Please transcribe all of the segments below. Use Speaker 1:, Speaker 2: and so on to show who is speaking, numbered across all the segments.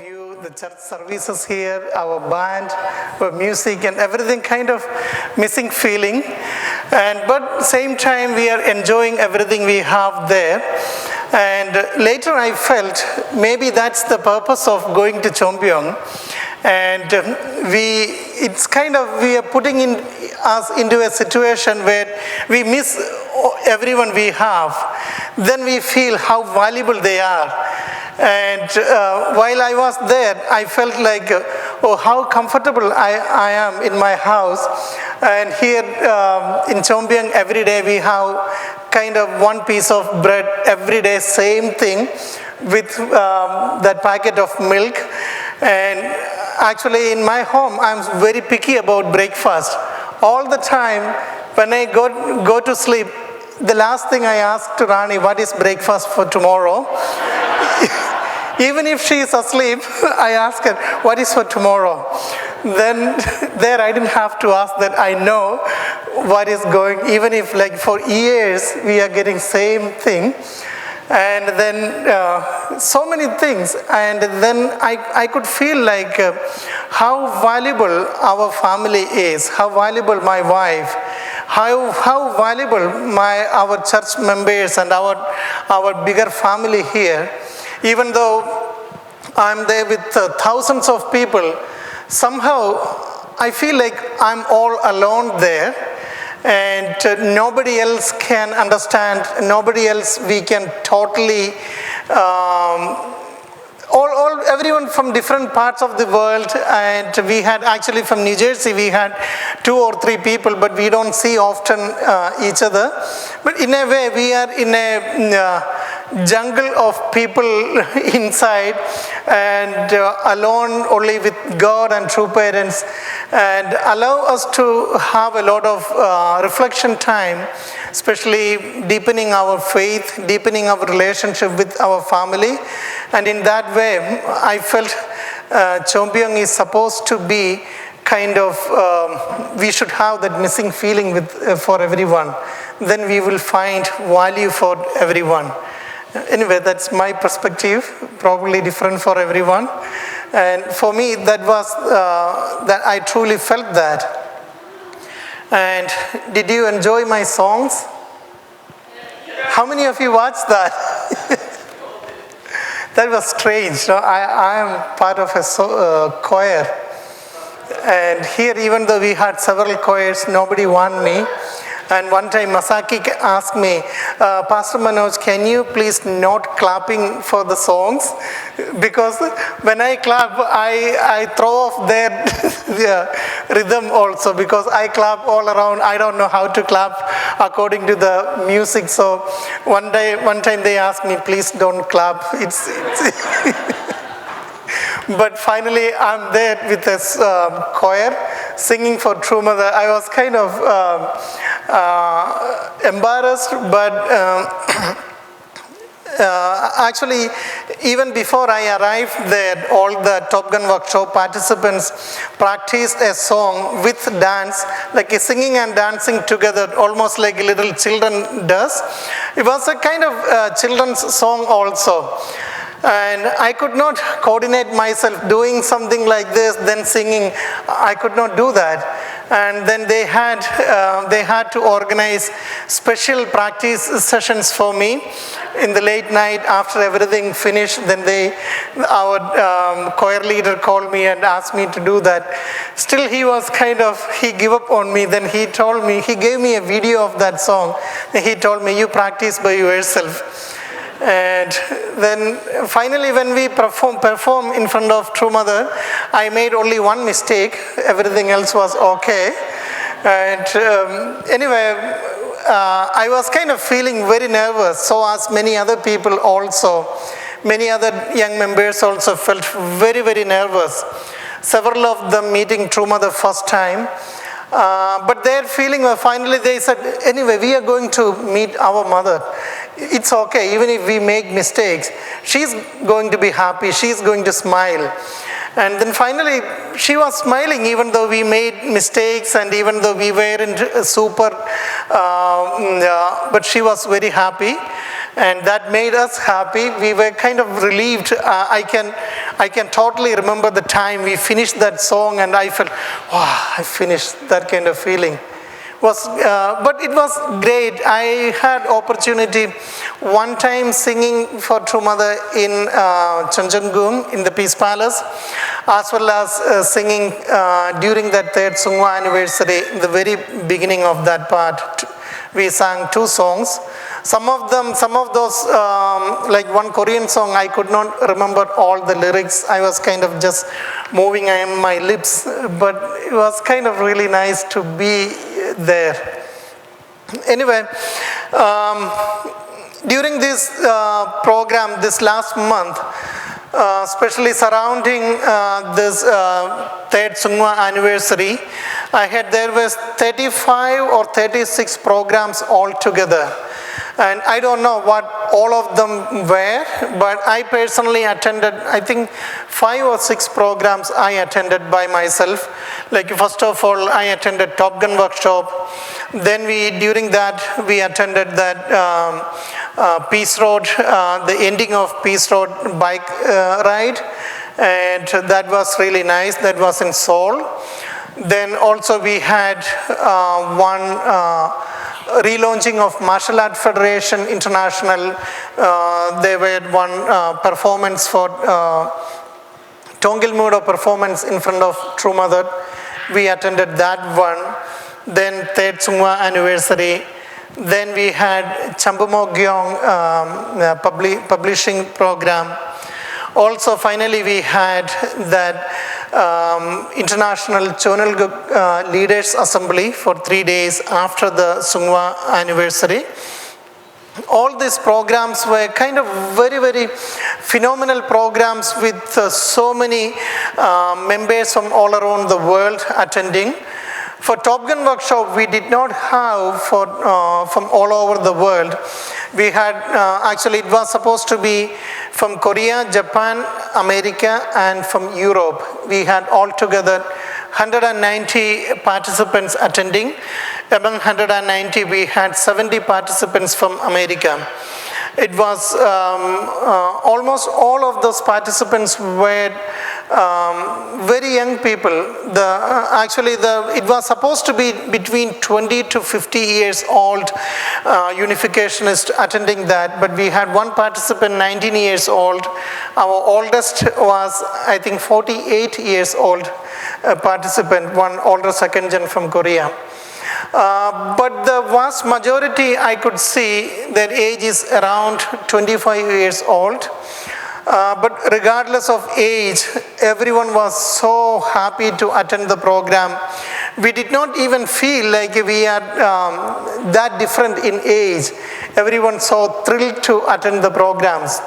Speaker 1: you, the church services here, our band, our music and everything kind of missing feeling. But same time we are enjoying everything we have there. And later I felt maybe that's the purpose of going to Chombyong. And we are putting us into a situation where we miss everyone we have. Then we feel how valuable they are. And while I was there, I felt like, how comfortable I am in my house. And here in Chombyong, every day we have kind of one piece of bread, every day, same thing, with that packet of milk. And actually, in my home, I'm very picky about breakfast. All the time, when I go to sleep, the last thing I ask to Rani, what is breakfast for tomorrow? Even if she is asleep, I ask her, what is for tomorrow? Then there I didn't have to ask that. I know what is going, even if like for years we are getting same thing. And then so many things. And then I could feel like how valuable our family is, how valuable my wife, how valuable our church members and our bigger family here. Even though I'm there with thousands of people, somehow I feel like I'm all alone there, and nobody else can understand, nobody else we can totally, everyone from different parts of the world. And we had actually from New Jersey, we had 2 or 3 people, but we don't see often each other. But in a way, we are in a jungle of people inside, and alone only with God and true parents, and allow us to have a lot of reflection time, especially deepening our faith, deepening our relationship with our family. And in that way, I felt Chombyong is supposed to be kind of, we should have that missing feeling for everyone. Then we will find value for everyone. Anyway, that's my perspective, probably different for everyone. And for me, that was, that I truly felt that. And did you enjoy my songs? How many of you watched that? That was strange. No? I am part of a choir. And here, even though we had several choirs, nobody won me. And one time Masaki asked me, Pastor Manoj, can you please not clapping for the songs? Because when I clap, I throw off their rhythm also, because I clap all around. I don't know how to clap according to the music. So one time they asked me, please don't clap. It's But finally, I'm there with this choir singing for True Mother. I was kind of embarrassed, but actually, even before I arrived there, all the Top Gun workshop participants practiced a song with dance, like a singing and dancing together, almost like little children does. It was a kind of children's song also. And I could not coordinate myself doing something like this, then singing. I could not do that. And then they had to organize special practice sessions for me in the late night after everything finished. Then our choir leader called me and asked me to do that. Still, he gave up on me. Then he gave me a video of that song. Then he told me, you practice by yourself. And then finally, when we perform in front of True Mother, I made only one mistake. Everything else was okay. And anyway, I was kind of feeling very nervous. So as many other people also. Many other young members also felt very, very nervous. Several of them meeting True Mother first time. But their feeling was, finally they said, anyway, we are going to meet our mother. It's okay, even if we make mistakes, she's going to be happy, she's going to smile. And then finally, she was smiling even though we made mistakes and even though we weren't super, but she was very happy. And that made us happy. We were kind of relieved. I I can totally remember the time we finished that song and I felt, wow, I finished, that kind of feeling. But it was great. I had opportunity one time singing for True Mother in Chanjangung in the Peace Palace, as well as singing during that third Sungwa anniversary, the very beginning of that part. We sang 2 songs. Some of those, like one Korean song, I could not remember all the lyrics. I was kind of just moving my lips, but it was kind of really nice to be there. Anyway, during this program, this last month, especially surrounding this third Sungwa anniversary, there was 35 or 36 programs altogether. And I don't know what all of them were, but I personally attended, I think 5 or 6 programs I attended by myself. Like first of all, I attended Top Gun workshop. Then during that, we attended that Peace Road, the ending of Peace Road bike ride. And that was really nice. That was in Seoul. Then also we had one relaunching of Martial Art Federation International. They were one performance for Tongil Mudo performance in front of True Mother. We attended that one. Then third Sungwa anniversary. Then we had Chambumo Gyeong publishing program. Also, finally, we had that International Chonal Leaders Assembly for 3 days after the Sungwa anniversary. All these programs were kind of very, very phenomenal programs with so many members from all around the world attending. For Top Gun workshop, we did not have from all over the world. We had, actually it was supposed to be from Korea, Japan, America, and from Europe. We had altogether 190 participants attending. Among 190, we had 70 participants from America. It was almost all of those participants were very young people. It was supposed to be between 20 to 50 years old unificationists attending that, but we had one participant 19 years old. Our oldest was, I think, 48 years old participant, one older second gen from Korea. But the vast majority, I could see their age is around 25 years old. But regardless of age, everyone was so happy to attend the program. We did not even feel like we are that different in age. Everyone so thrilled to attend the programs.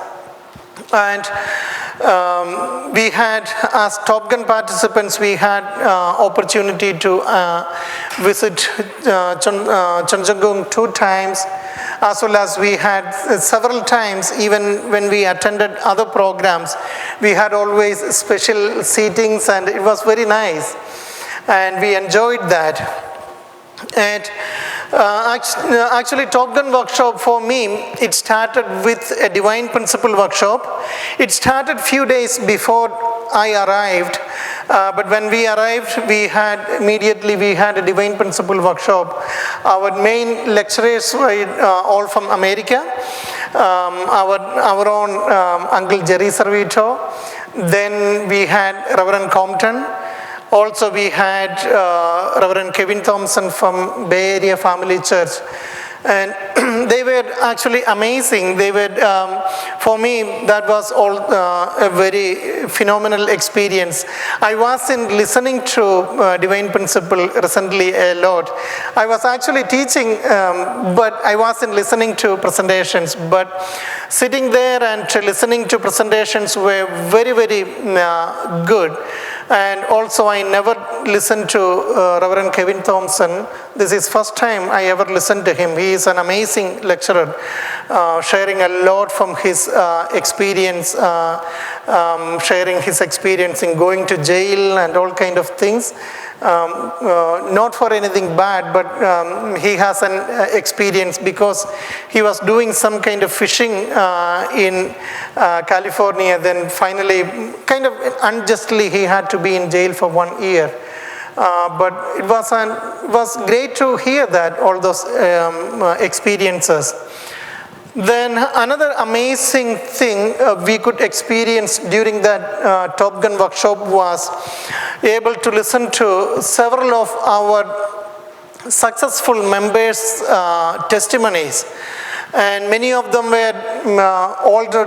Speaker 1: And we had, as Top Gun participants, we had opportunity to visit Chanjangung 2 times, as well as we had several times, even when we attended other programs, we had always special seatings, and it was very nice, and we enjoyed that. And actually, Top Gun workshop for me, it started with a Divine Principle workshop. It started few days before I arrived, but when we arrived, we had a Divine Principle workshop. Our main lecturers were all from America. Our own Uncle Jerry Servito. Then we had Reverend Compton. Also, we had Reverend Kevin Thompson from Bay Area Family Church. And they were actually amazing. They were, for me, that was all a very phenomenal experience. I wasn't listening to Divine Principle recently a lot. I was actually teaching, but I wasn't listening to presentations. But sitting there and listening to presentations were very, very good. And also, I never listened to Reverend Kevin Thompson. This is first time I ever listened to him. He is an amazing lecturer, sharing a lot from his experience, sharing his experience in going to jail and all kind of things. not for anything bad, but he has an experience because he was doing some kind of fishing in California. Then finally, kind of unjustly, he had to be in jail for 1 year. But it was great to hear that, all those experiences. Then another amazing thing we could experience during that Top Gun workshop was able to listen to several of our successful members' testimonies. And many of them were older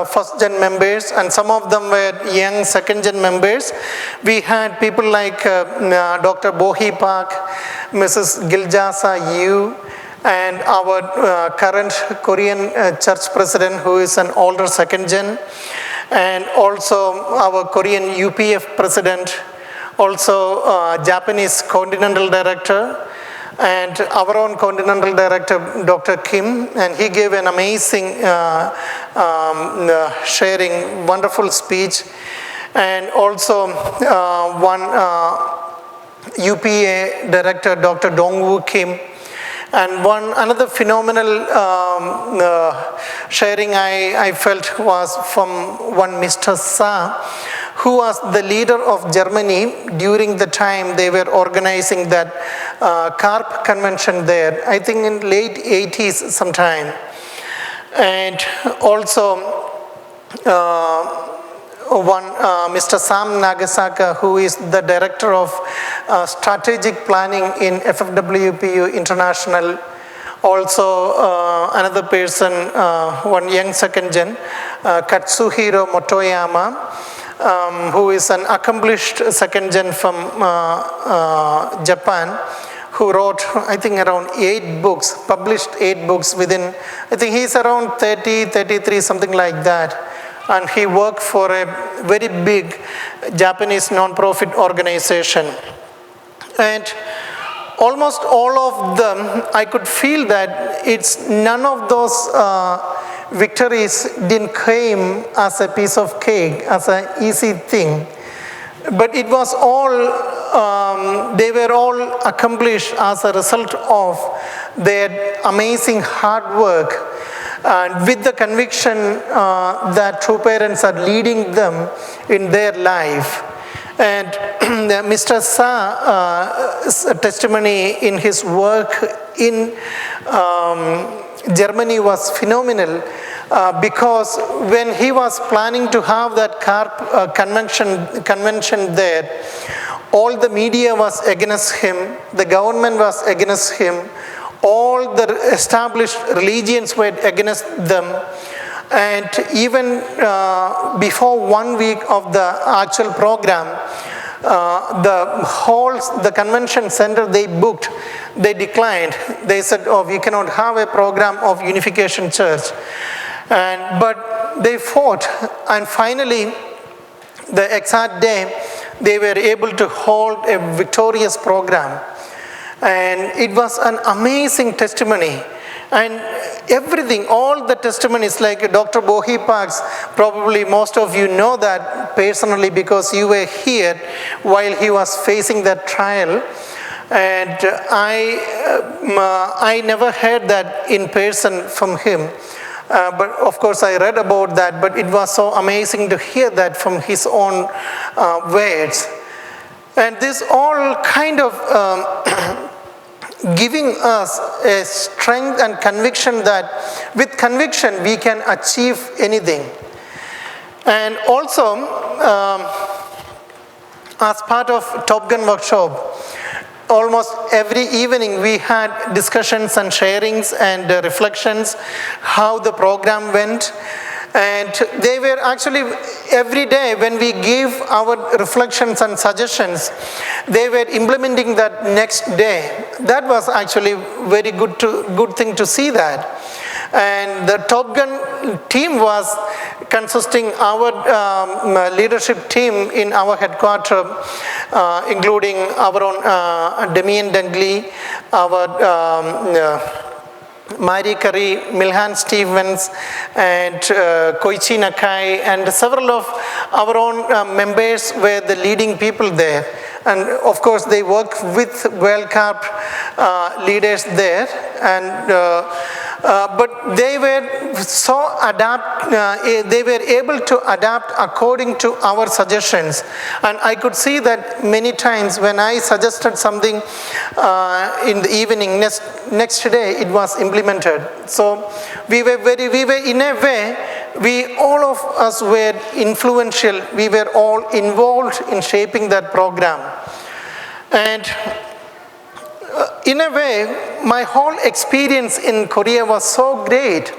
Speaker 1: first-gen members, and some of them were young second-gen members. We had people like Dr. Bohi Park, Mrs. Giljasa Yu, and our current Korean church president, who is an older second-gen, and also our Korean UPF president, also Japanese continental director, and our own continental director, Dr. Kim, and he gave an amazing sharing, wonderful speech. And also one UPA director, Dr. Dongwoo Kim, and another phenomenal sharing I felt was from one Mr. Sa, who was the leader of Germany during the time they were organizing that CARP convention there, I think in late 80s sometime. And also one Mr. Sam Nagasaka, who is the director of strategic planning in FFWPU International. Also another person, one young second-gen, Katsuhiro Motoyama, who is an accomplished second-gen from Japan, who wrote, I think, around 8 books, published 8 books within, I think he's around 30, 33, something like that. And he worked for a very big Japanese non-profit organization. And almost all of them, I could feel that it's none of those victories didn't come as a piece of cake, as an easy thing. But it was all, they were all accomplished as a result of their amazing hard work, and with the conviction that true parents are leading them in their life. And Mr. Sa's testimony in his work in Germany was phenomenal, because when he was planning to have that CARP convention there, all the media was against him, the government was against him, all the established religions were against them. And even before 1 week of the actual program, the convention center they booked, they declined. They said, oh, we cannot have a program of Unification Church. But they fought, and finally, the exact day, they were able to hold a victorious program. And it was an amazing testimony. And everything, all the testimonies, like Dr. Bohi Parks, probably most of you know that personally because you were here while he was facing that trial. And I never heard that in person from him. But of course I read about that, but it was so amazing to hear that from his own words. And this all kind of giving us a strength and conviction that with conviction we can achieve anything. And also, as part of Top Gun workshop, almost every evening we had discussions and sharings and reflections how the program went. And they were actually, every day when we gave our reflections and suggestions, they were implementing that next day. That was actually very good thing to see that. And the Top Gun team was consisting our leadership team in our headquarters, including our own Demian Dungley, our Mary Curry, Milhan Stevens, and Koichi Nakai, and several of our own members were the leading people there. And of course, they work with World Cup leaders there, and but they were they were able to adapt according to our suggestions. And I could see that many times when I suggested something in the evening, next day it was implemented. So we were in a way, all of us were influential. We were all involved in shaping that program. And in a way, my whole experience in Korea was so great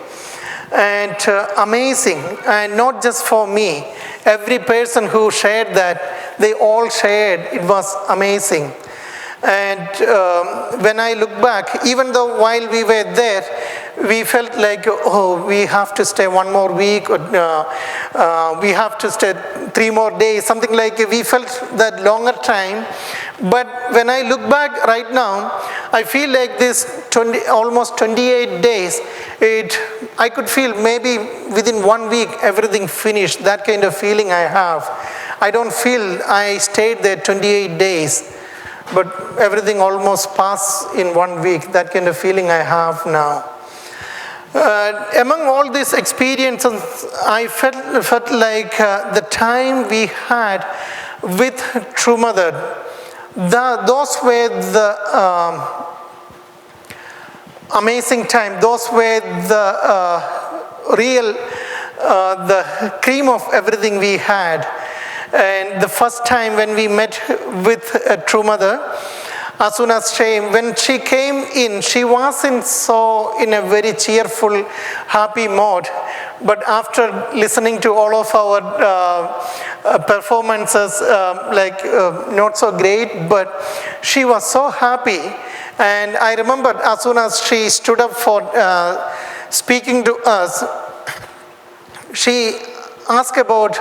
Speaker 1: and amazing, and not just for me. Every person who shared that, they all shared, it was amazing. And when I look back, even though while we were there, we felt like, oh, we have to stay one more week, or we have to stay 3 more days, something like we felt that longer time. But when I look back right now, I feel like this almost 28 days, I could feel maybe within 1 week everything finished. That kind of feeling I have. I don't feel I stayed there 28 days. But everything almost passed in 1 week. That kind of feeling I have now. Among all these experiences, I felt like the time we had with True Mother, those were the amazing time. Those were the real, the cream of everything we had. And the first time when we met with True Mother, as soon as when she came in, she wasn't in a very cheerful, happy mode. But after listening to all of our performances, not so great, but she was so happy. And I remember as soon as she stood up for speaking to us, she asked about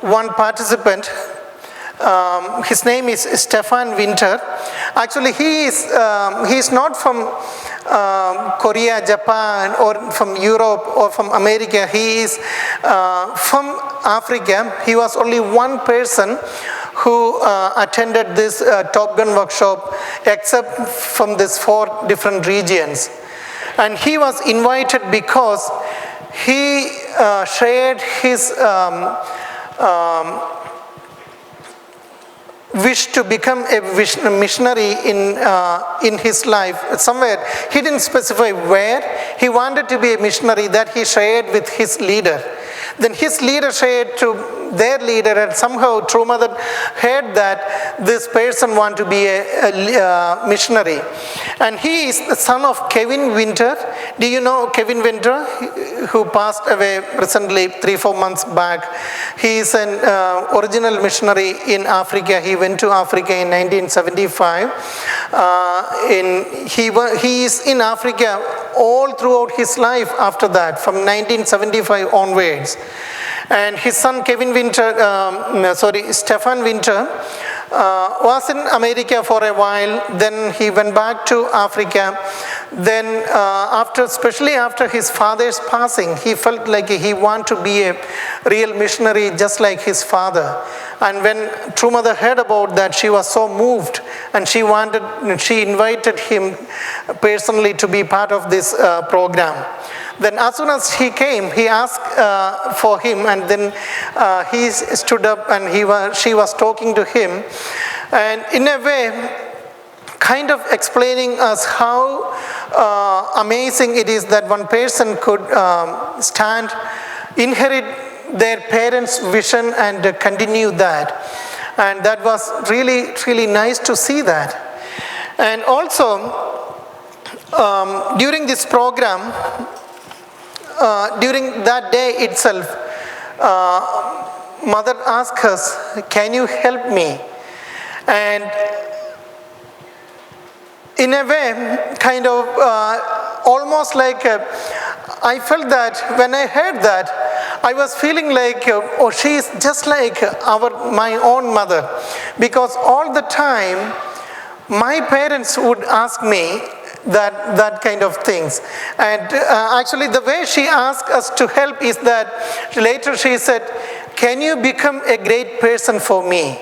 Speaker 1: one participant. His name is Stefan Winter. Actually, he is not from Korea, Japan, or from Europe, or from America. He is from Africa. He was only one person who attended this Top Gun workshop, except from these 4 different regions. And he was invited because he shared his wish to become a missionary in his life somewhere. He didn't specify where. He wanted to be a missionary, that he shared with his leader. Then his leader shared to their leader, and somehow True Mother heard that this person wanted to be a missionary. And he is the son of Kevin Winter. Do you know Kevin Winter, who passed away recently, 3-4 months back? He is an original missionary in Africa. He went to Africa in 1975. He is in Africa all throughout his life after that, from 1975 onwards. And his son Stefan Winter was in America for a while. Then he went back to Africa. Then especially after his father's passing, he felt like he wanted to be a real missionary just like his father. And when True Mother heard about that, she was so moved, and she invited him personally to be part of this program. Then as soon as he came, he asked for him, and then he stood up, and she was talking to him, and in a way kind of explaining us how amazing it is that one person could inherit their parents' vision and continue that. And that was really, really nice to see that. And also, during this program, during that day itself, Mother asked us, "Can you help me?" And in a way, kind of almost like I felt that when I heard that, I was feeling like, oh, she is just like my own mother. Because all the time, my parents would ask me that kind of things. And actually, the way she asked us to help is that later she said, "Can you become a great person for me?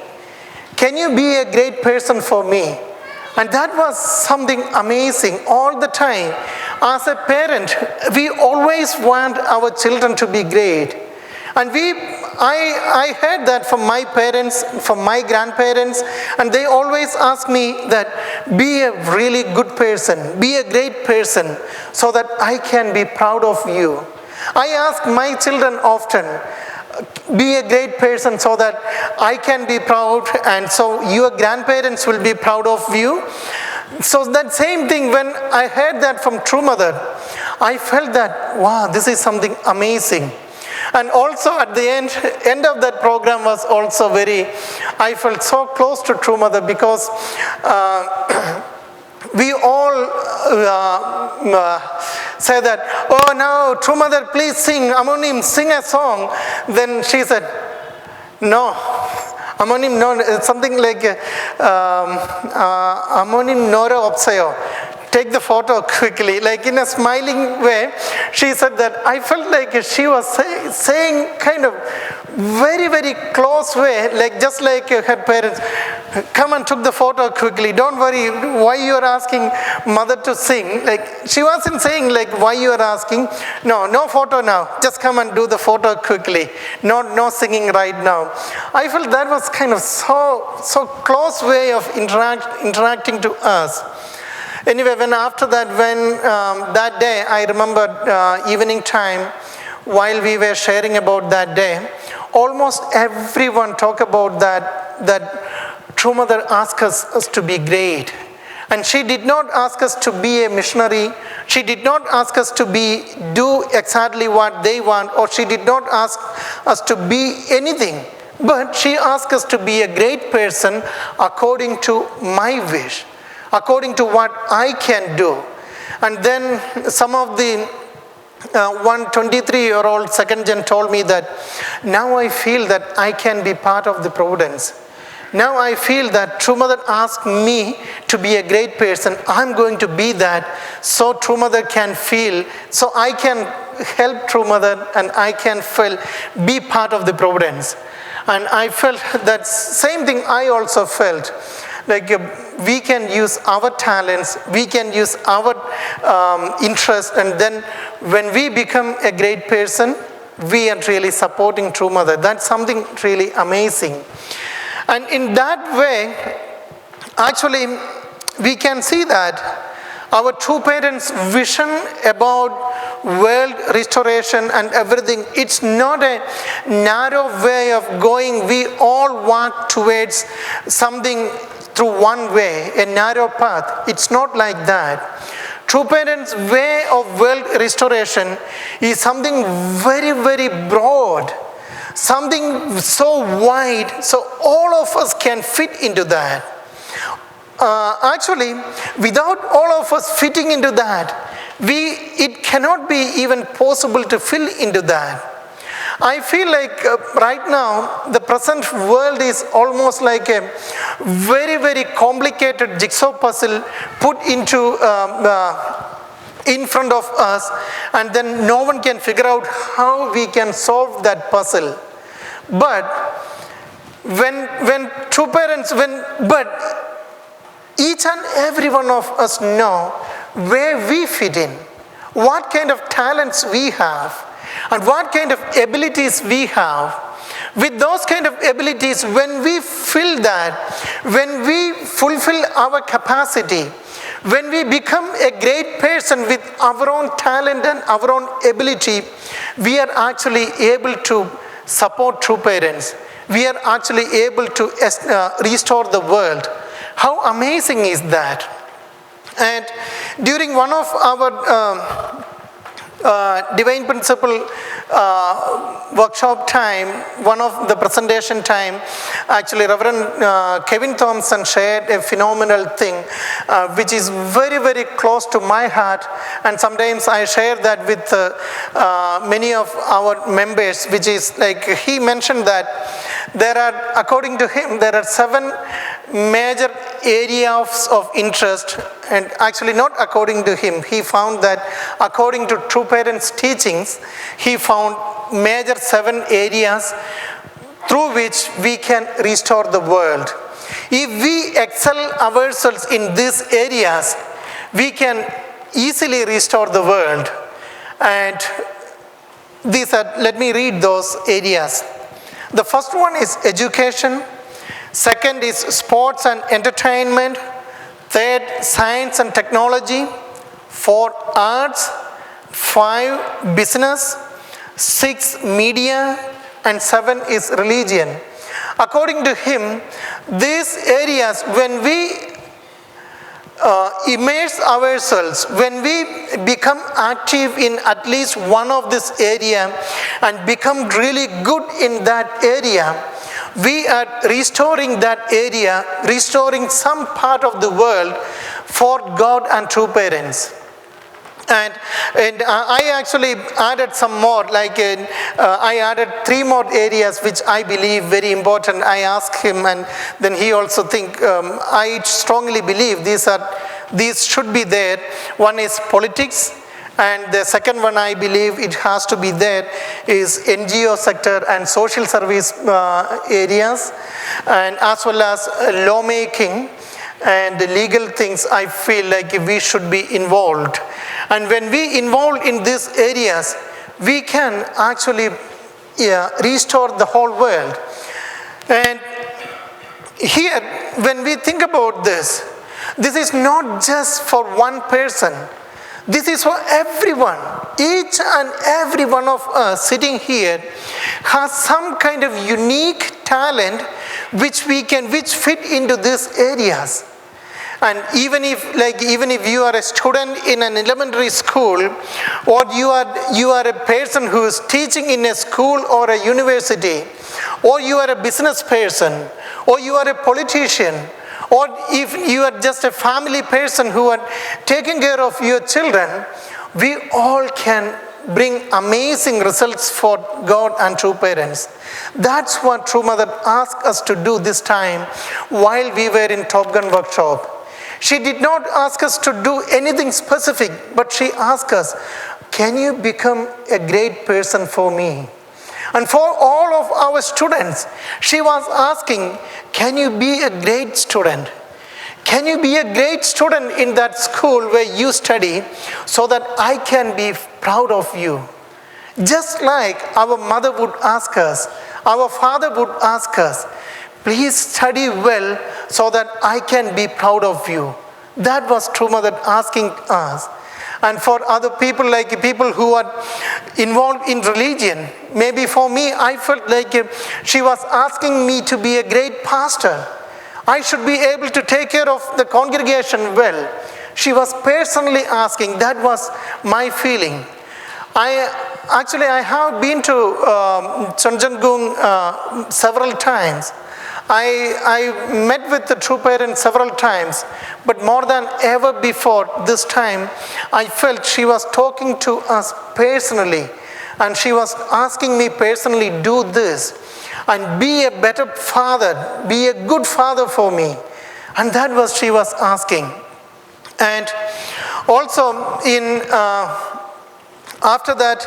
Speaker 1: can you be a great person for me? And that was something amazing all the time. As a parent, we always want our children to be great. And I heard that from my parents, from my grandparents, and they always ask me that, be a really good person, be a great person, so that I can be proud of you. I ask my children often, be a great person so that I can be proud, and so your grandparents will be proud of you. So that same thing, when I heard that from True Mother, I felt that, wow, this is something amazing. And also at the end of that program was also I felt so close to True Mother, because we all say that, oh no, True Mother, please sing, Amonim, sing a song. Then she said, no, Amonim, no, it's something like Amonim Nora Opsayo. Take the photo quickly. Like in a smiling way, she said that. I felt like she was saying kind of very, very close way, like just like her parents, come and took the photo quickly. Don't worry, why you are asking mother to sing? Like she wasn't saying like why you are asking. No photo now. Just come and do the photo quickly. No singing right now. I felt that was kind of so close way of interacting to us. Anyway, after that, that day, I remember evening time, while we were sharing about that day, almost everyone talked about that True Mother asked us to be great. And she did not ask us to be a missionary. She did not ask us to do exactly what they want, or she did not ask us to be anything. But she asked us to be a great person according to my wish, according to what I can do. And then some of the 23-year-old second gen told me that, now I feel that I can be part of the providence. Now I feel that True Mother asked me to be a great person. I'm going to be that, so True Mother can feel, so I can help True Mother, and I can be part of the providence. And I felt that same thing I also felt. Like we can use our talents, we can use our interest, and then when we become a great person, we are really supporting True Mother. That's something really amazing. And in that way, actually, we can see that our True Parents' vision about world restoration and everything, it's not a narrow way of going. We all walk towards something through one way, a narrow path. It's not like that. True Parents' way of world restoration is something very, very broad, something so wide, so all of us can fit into that. Actually, without all of us fitting into that, it cannot be even possible to fill into that. I feel like right now, the present world is almost like a very, very complicated jigsaw puzzle put into in front of us, and then no one can figure out how we can solve that puzzle. But when True Parents, but each and every one of us know where we fit in, what kind of talents we have, and what kind of abilities we have. With those kind of abilities, when we fill that, when we fulfill our capacity, when we become a great person with our own talent and our own ability, we are actually able to support True Parents. We are actually able to restore the world. How amazing is that? And during one of our Divine Principle workshop time, one of the presentation time, actually Reverend Kevin Thompson shared a phenomenal thing which is very, very close to my heart, and sometimes I share that with many of our members, which is like he mentioned that there are, according to him, there are 7 major areas of interest, and actually not according to him, he found that according to True Parents' teachings, he found major 7 areas through which we can restore the world. If we excel ourselves in these areas, we can easily restore the world. And let me read those areas. The first one is education. Second is sports and entertainment. Third, science and technology. 4, arts. 5, business. 6, media. And 7 is religion. According to him, these areas, when we immerse ourselves, when we become active in at least one of this area and become really good in that area, we are restoring that area, restoring some part of the world for God and true parents. And I actually added some more, I added 3 more areas which I believe very important. I asked him, and then he also I strongly believe these should be there. One is politics, and the second one I believe it has to be there is NGO sector and social service areas, and as well as lawmaking and the legal things. I feel like we should be involved. And when we involve in these areas, we can actually restore the whole world. And here, when we think about this is not just for one person. This is for everyone. Each and every one of us sitting here has some kind of unique talent which fit into these areas. And even if you are a student in an elementary school, or you are a person who is teaching in a school or a university, or you are a business person, or you are a politician, or if you are just a family person who are taking care of your children, we all can bring amazing results for God and true parents. That's what True Mother asked us to do this time while we were in Top Gun workshop. She did not ask us to do anything specific, but she asked us, can you become a great person for me? And for all of our students, she was asking, can you be a great student? Can you be a great student in that school where you study so that I can be proud of you? Just like our mother would ask us, our father would ask us, please study well so that I can be proud of you. That was True Mother asking us. And for other people, like people who are involved in religion, maybe for me, I felt like she was asking me to be a great pastor. I should be able to take care of the congregation well. She was personally asking. That was my feeling. I have been to Chanjangung several times. I met with the true parents several times, but more than ever before this time, I felt she was talking to us personally, and she was asking me personally, do this, and be a better father, be a good father for me. And that was she was asking. And also after that,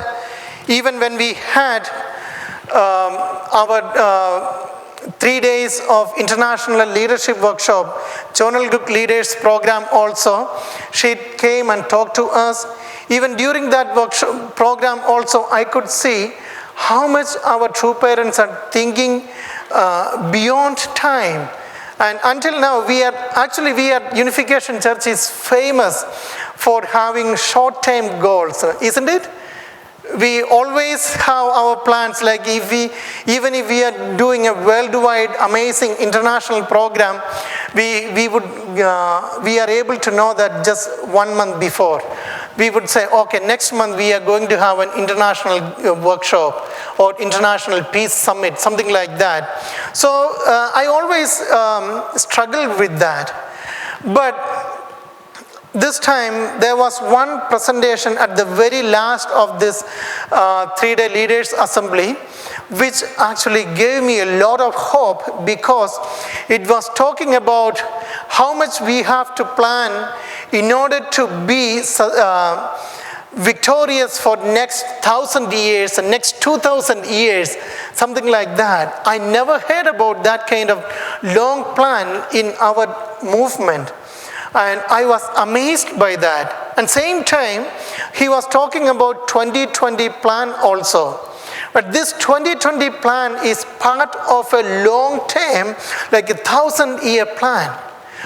Speaker 1: even when we had our 3 days of international leadership workshop, Chonal Group Leaders program also, she came and talked to us. Even during that workshop program also, I could see how much our true parents are thinking beyond time. And until now, Unification Church is famous for having short-term goals, isn't it? We always have our plans, like even if we are doing a worldwide amazing international program, we are able to know that just 1 month before. We would say, okay, next month we are going to have an international workshop or international peace summit, something like that. So I always struggled with that. But this time, there was one presentation at the very last of this 3-day leaders assembly, which actually gave me a lot of hope, because it was talking about how much we have to plan in order to be victorious for next 1,000 years and next 2,000 years, something like that. I never heard about that kind of long plan in our movement. And I was amazed by that. And same time, he was talking about 2020 plan also. But this 2020 plan is part of a long term, like a 1,000-year plan,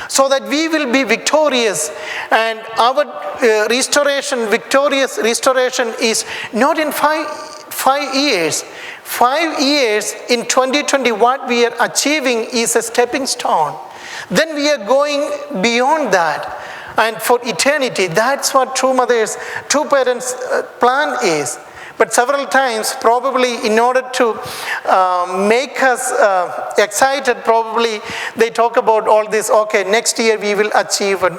Speaker 1: so that we will be victorious. And our victorious restoration is not in five years. 5 years in 2020, what we are achieving is a stepping stone. Then we are going beyond that. And for eternity, that's what true parents' plan is. But several times, probably in order to make us excited, probably they talk about all this, okay, next year we will achieve, and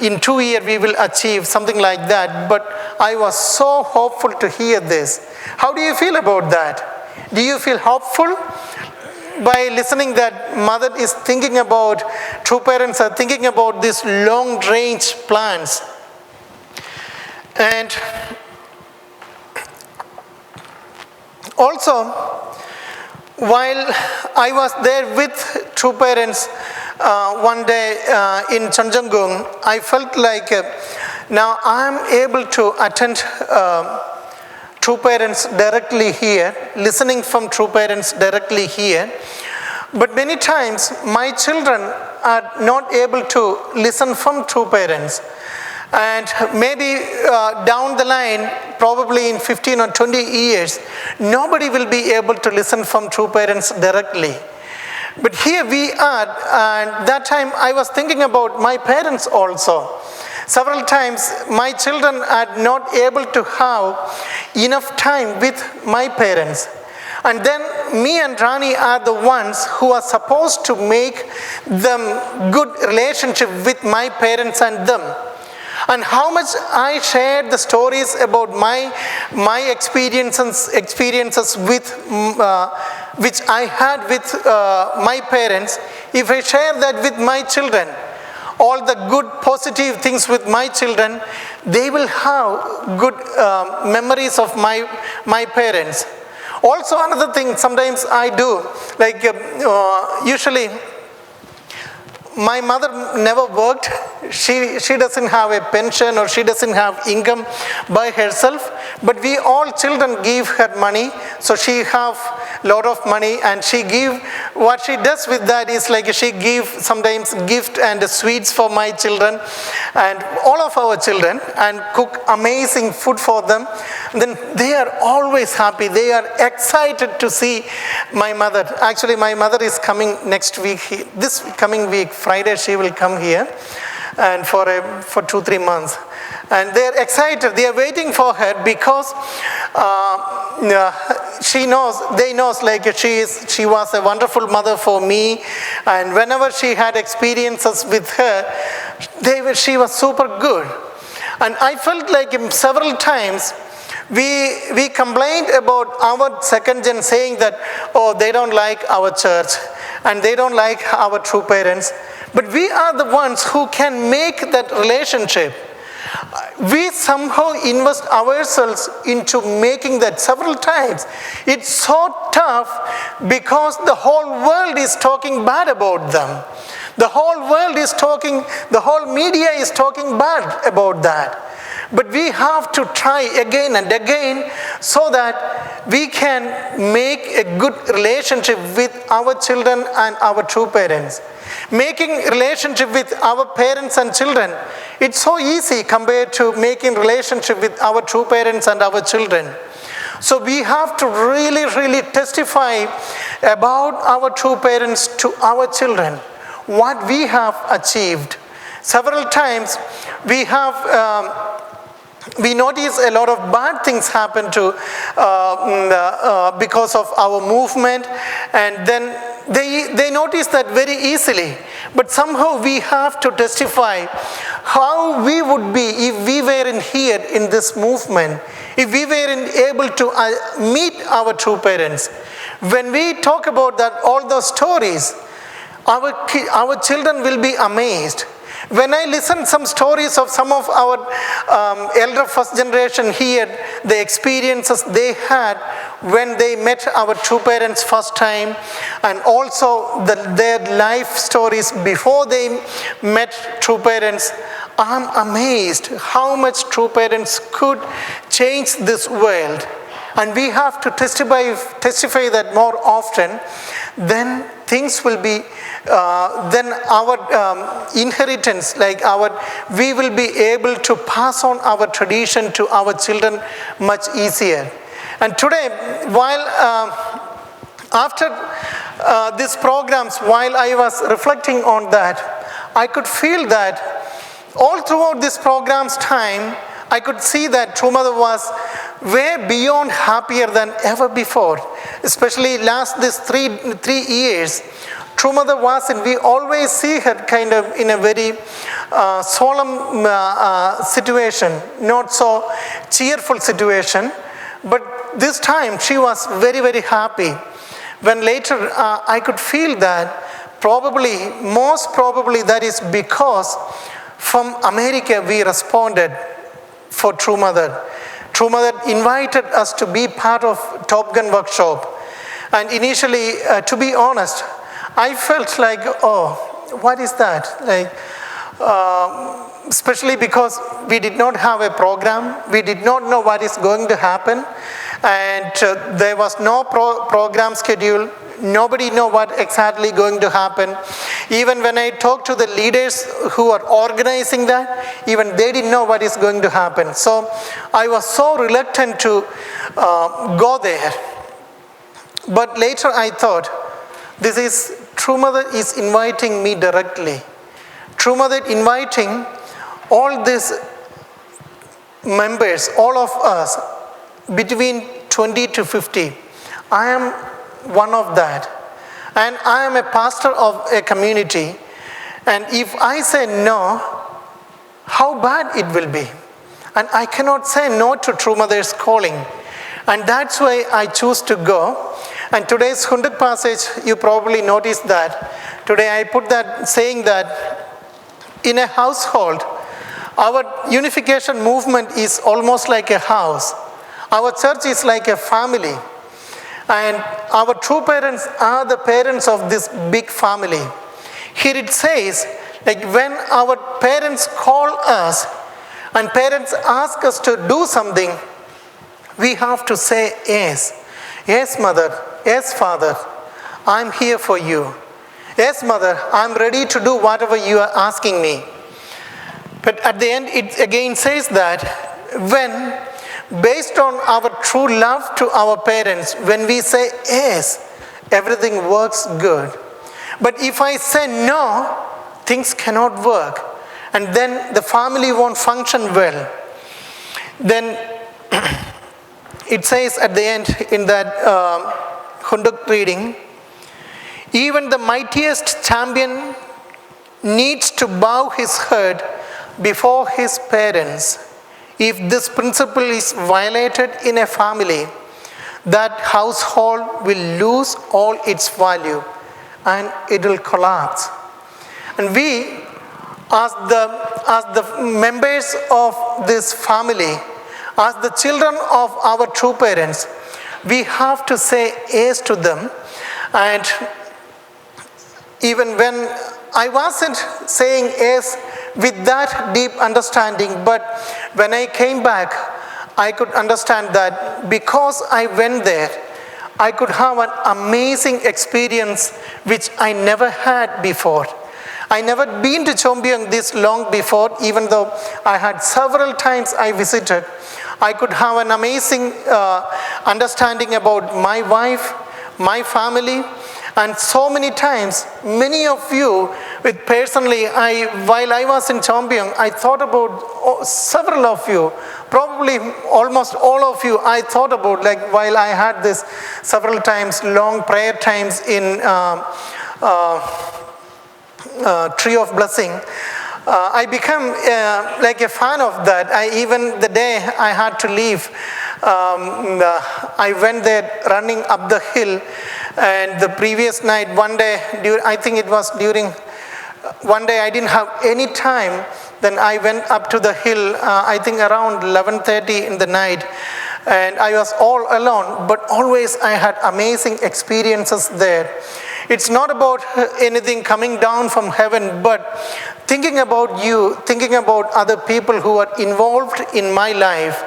Speaker 1: in 2 years we will achieve, something like that. But I was so hopeful to hear this. How do you feel about that? Do you feel hopeful by listening that mother is thinking about, true parents are thinking about these long range plans? And also, while I was there with true parents one day in Chanjangung, I felt like now I am able to attend true parents directly here, listening from true parents directly here. But many times my children are not able to listen from true parents. And maybe down the line, probably in 15 or 20 years, nobody will be able to listen from true parents directly. But here we are, and that time I was thinking about my parents also. Several times my children are not able to have enough time with my parents. And then me and Rani are the ones who are supposed to make them good relationship with my parents and them. And how much I shared the stories about my experiences with which I had with my parents. If I share that with my children, all the good positive things with my children, they will have good memories of my parents. Also another thing sometimes I do, like usually my mother never worked. She doesn't have a pension or she doesn't have income by herself. But we all children give her money. So she have lot of money, and what she does with that is like she give sometimes gift and sweets for my children and all of our children, and cook amazing food for them. And then they are always happy. They are excited to see my mother. Actually, my mother is coming next week. This coming week, Friday, she will come here, and for 2-3 months. And they're excited. They are waiting for her because they knows like she was a wonderful mother for me, and whenever she had experiences with her, she was super good. And I felt like several times we complained about our second gen, saying that, oh, they don't like our church and they don't like our true parents. But we are the ones who can make that relationship. We somehow invest ourselves into making that several times. It's so tough because the whole world is talking bad about them. The whole world is talking, the whole media is talking bad about that. But we have to try again and again so that we can make a good relationship with our children and our true parents. Making relationship with our parents and children, it's so easy compared to making relationship with our true parents and our children. So we have to really, really testify about our true parents to our children, what we have achieved. Several times we notice a lot of bad things happen to because of our movement, and then they notice that very easily. But somehow we have to testify how we would be if we weren't here in this movement, if we weren't able to meet our true parents. When we talk about that, all those stories, our children will be amazed. When I listen some stories of some of our elder first generation here, the experiences they had when they met our true parents first time, and also their life stories before they met true parents, I'm amazed how much true parents could change this world. And we have to testify that more often, then things will be, then our inheritance, we will be able to pass on our tradition to our children much easier. And today, while after these programs, while I was reflecting on that, I could feel that all throughout this program's time, I could see that True Mother was way beyond happier than ever before. Especially these three years, True Mother was, and we always see her kind of in a very solemn situation, not so cheerful situation. But this time she was very, very happy. When later I could feel that most probably that is because from America we responded for True Mother. True Mother invited us to be part of Top Gun workshop. And initially, to be honest, I felt like, oh, what is that? Especially because we did not have a program. We did not know what is going to happen. And there was no program schedule. Nobody knew what exactly going to happen. Even when I talked to the leaders who are organizing that, even they didn't know what is going to happen. So I was so reluctant to go there. But later I thought, True Mother is inviting me directly. True Mother inviting all these members, all of us, between 20 to 50. I am one of that. And I am a pastor of a community. And if I say no, how bad it will be. And I cannot say no to True Mother's calling. And that's why I choose to go. And today's 100th passage, you probably noticed that. Today I put that saying that in a household, our unification movement is almost like a house. Our church is like a family. And our true parents are the parents of this big family. Here it says, when our parents call us and parents ask us to do something, we have to say yes. Yes, mother. Yes, father. I'm here for you. Yes, mother. I'm ready to do whatever you are asking me. But at the end, it again says that when, based on our true love to our parents, when we say yes, everything works good. But if I say no, things cannot work. And then the family won't function well. Then it says at the end in that Hunduk reading, even the mightiest champion needs to bow his head before his parents. If this principle is violated in a family, that household will lose all its value and it will collapse. And we, as the members of this family, as the children of our true parents, we have to say yes to them. And even when I wasn't saying yes with that deep understanding, but when I came back, I could understand that because I went there, I could have an amazing experience which I never had before. I never been to Chombyong this long before, even though I had several times I visited. I could have an amazing understanding about my wife, my family, and so many times, many of you, while I was in Chombyong, I thought about several of you, probably almost all of you, I thought about, while I had this several times, long prayer times in Tree of Blessing. I became a fan of that. Even the day I had to leave, I went there running up the hill, and the previous night, one day, I think it was during One day I didn't have any time. Then I went up to the hill, I think around 11:30 in the night, and I was all alone, but always I had amazing experiences there. It's not about anything coming down from heaven, but thinking about you, thinking about other people who are involved in my life,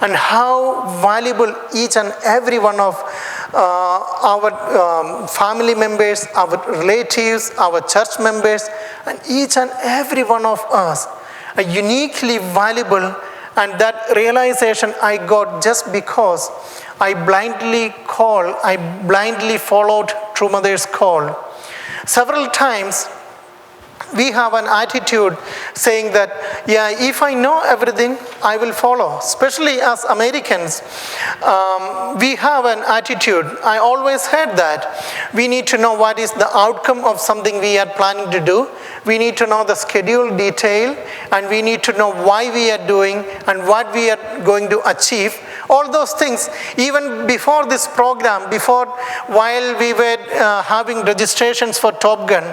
Speaker 1: and how valuable each and every one of our family members, our relatives, our church members, and each and every one of us are uniquely valuable. And that realization I got just because I blindly followed True Mother's call. Several times we have an attitude saying that, yeah, if I know everything, I will follow. Especially as Americans, we have an attitude. I always heard that. We need to know what is the outcome of something we are planning to do. We need to know the schedule detail, and we need to know why we are doing and what we are going to achieve. All those things, even before this program, while we were having registrations for Top Gun,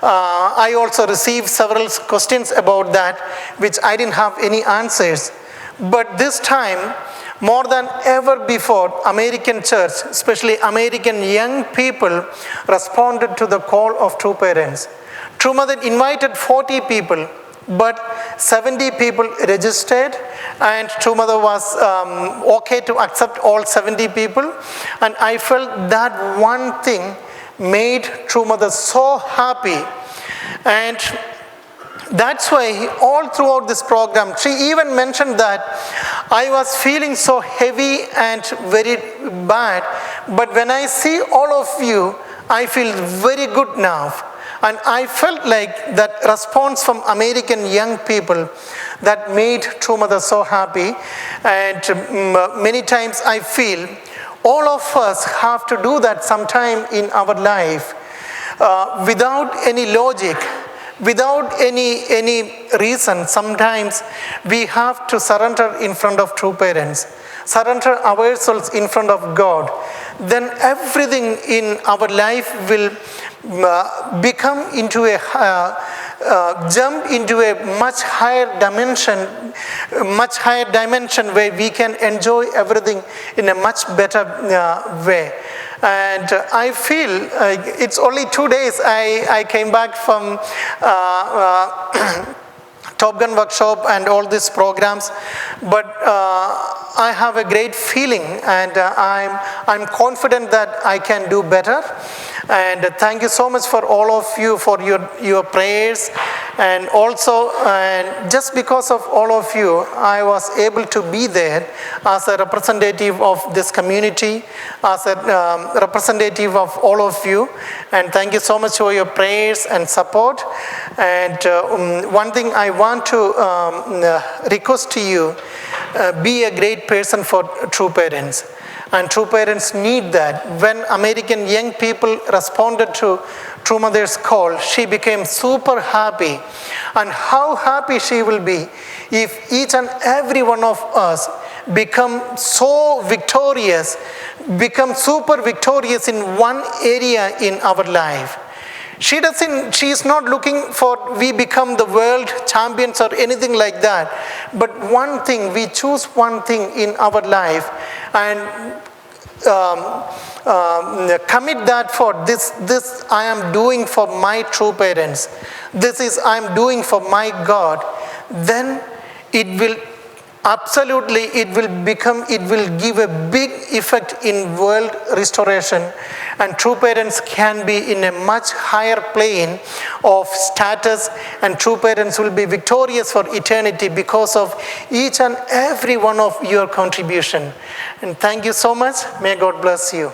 Speaker 1: I also received several questions about that, which I didn't have any answers. But this time, more than ever before, American church, especially American young people, responded to the call of True Parents. True Mother invited 40 people, but 70 people registered, and True Mother was okay to accept all 70 people. And I felt that one thing made True Mother so happy. And that's why all throughout this program, she even mentioned that I was feeling so heavy and very bad, but when I see all of you, I feel very good now. And I felt like that response from American young people that made True Mother so happy. And many times I feel all of us have to do that sometime in our life, without any logic, without any reason. Sometimes we have to surrender in front of True Parents, surrender ourselves in front of God. Then everything in our life will become into jump into a much higher dimension where we can enjoy everything in a much better way. And I feel it's only 2 days I came back from Top Gun workshop and all these programs, but I have a great feeling, and I'm confident that I can do better. And thank you so much for all of you for your prayers, and also just because of all of you, I was able to be there as a representative of this community, as a representative of all of you. And thank you so much for your prayers and support. And one thing I want to request to you, be a great person for True Parents. And True Parents need that. When American young people responded to True Mother's call, she became super happy. And how happy she will be if each and every one of us become so victorious, become super victorious in one area in our life. She is not looking for we become the world champions or anything like that. But one thing, we choose one thing in our life and commit that for this I am doing for my True Parents. This is I am doing for my God. Then it will absolutely, it will give a big effect in world restoration, and True Parents can be in a much higher plane of status, and True Parents will be victorious for eternity because of each and every one of your contribution. And thank you so much. May God bless you.